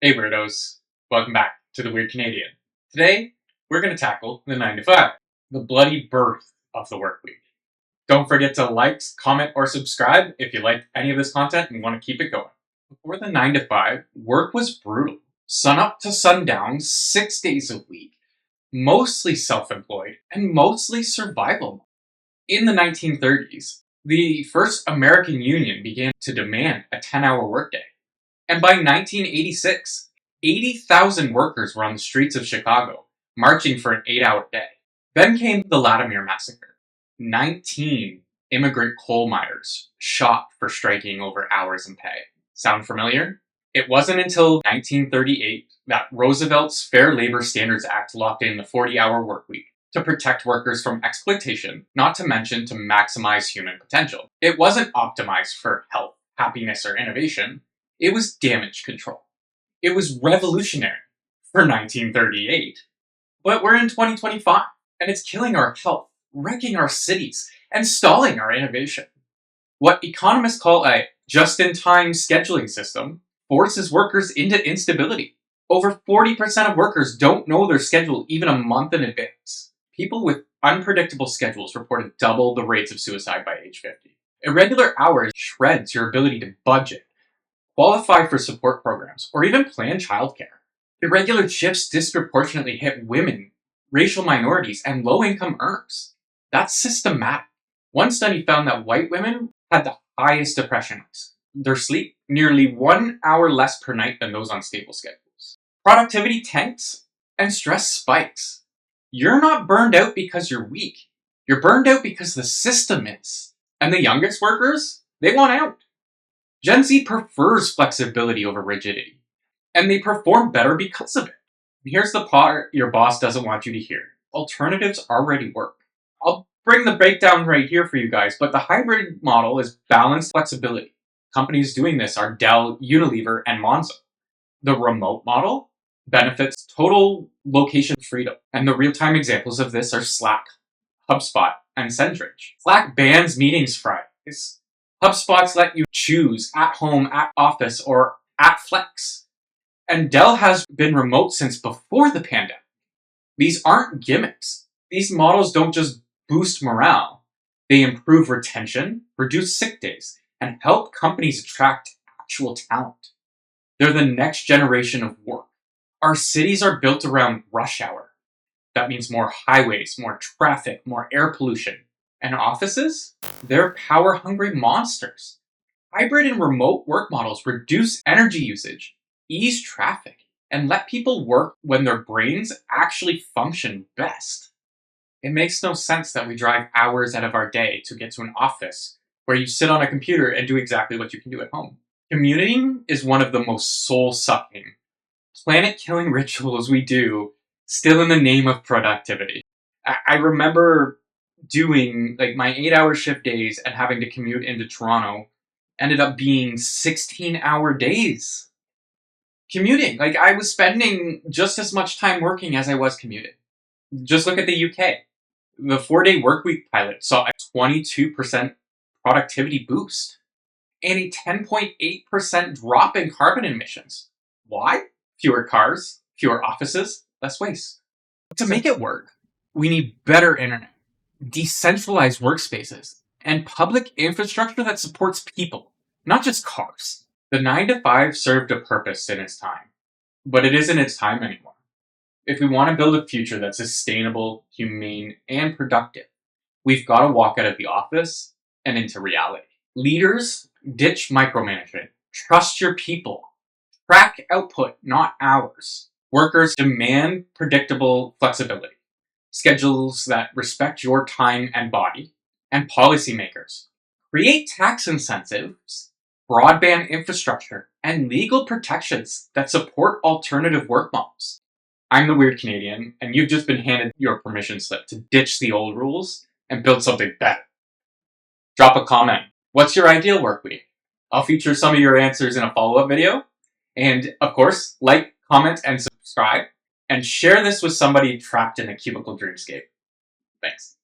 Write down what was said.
Hey weirdos, welcome back to the Weird Canadian. Today, we're going to tackle the 9 to 5, the bloody birth of the work week. Don't forget to like, comment, or subscribe if you like any of this content and want to keep it going. Before the 9 to 5, work was brutal. Sun up to sundown, 6 days a week, mostly self-employed, and mostly survival. In the 1930s, the first American union began to demand a 10-hour workday. And by 1986, 80,000 workers were on the streets of Chicago, marching for an 8-hour day. Then came the Latimer Massacre. 19 immigrant coal miners shot for striking over hours and pay. Sound familiar? It wasn't until 1938 that Roosevelt's Fair Labor Standards Act locked in the 40-hour workweek to protect workers from exploitation, not to mention to maximize human potential. It wasn't optimized for health, happiness, or innovation. It was damage control. It was revolutionary for 1938. But we're in 2025, and it's killing our health, wrecking our cities, and stalling our innovation. What economists call a just-in-time scheduling system forces workers into instability. Over 40% of workers don't know their schedule even a month in advance. People with unpredictable schedules reported double the rates of suicide by age 50. Irregular hours shreds your ability to budget, qualify for support programs, or even plan childcare. Irregular shifts disproportionately hit women, racial minorities, and low-income earners. That's systematic. One study found that white women had the highest depression rates. Their sleep nearly 1 hour less per night than those on stable schedules. Productivity tanks, and stress spikes. You're not burned out because you're weak. You're burned out because the system is. And the youngest workers, they want out. Gen Z prefers flexibility over rigidity, and they perform better because of it. Here's the part your boss doesn't want you to hear. Alternatives already work. I'll bring the breakdown right here for you guys, but the hybrid model is balanced flexibility. Companies doing this are Dell, Unilever, and Monzo. The remote model benefits total location freedom, and the real-time examples of this are Slack, HubSpot, and Centridge. Slack bans meetings Fridays. HubSpots let you choose at home, at office, or at flex. And Dell has been remote since before the pandemic. These aren't gimmicks. These models don't just boost morale. They improve retention, reduce sick days, and help companies attract actual talent. They're the next generation of work. Our cities are built around rush hour. That means more highways, more traffic, more air pollution. And offices? They're power-hungry monsters. Hybrid and remote work models reduce energy usage, ease traffic, and let people work when their brains actually function best. It makes no sense that we drive hours out of our day to get to an office where you sit on a computer and do exactly what you can do at home. Commuting is one of the most soul-sucking, planet-killing rituals we do, still in the name of productivity. I remember doing my 8-hour shift days and having to commute into Toronto ended up being 16-hour days. Commuting, I was spending just as much time working as I was commuting. Just look at the UK. The 4-day workweek pilot saw a 22% productivity boost and a 10.8% drop in carbon emissions. Why? Fewer cars, fewer offices, less waste. To make it work, we need better internet, decentralized workspaces, and public infrastructure that supports people, not just cars. The 9 to 5 served a purpose in its time, but it isn't its time anymore. If we want to build a future that's sustainable, humane, and productive, we've got to walk out of the office and into reality. Leaders, ditch micromanagement. Trust your people. Track output, not hours. Workers, demand predictable flexibility. Schedules that respect your time and body. And policymakers, create tax incentives, broadband infrastructure, and legal protections that support alternative work models. I'm the Weird Canadian, and you've just been handed your permission slip to ditch the old rules and build something better. Drop a comment. What's your ideal work week? I'll feature some of your answers in a follow-up video. And of course, like, comment, and subscribe. And share this with somebody trapped in a cubicle dreamscape. Thanks.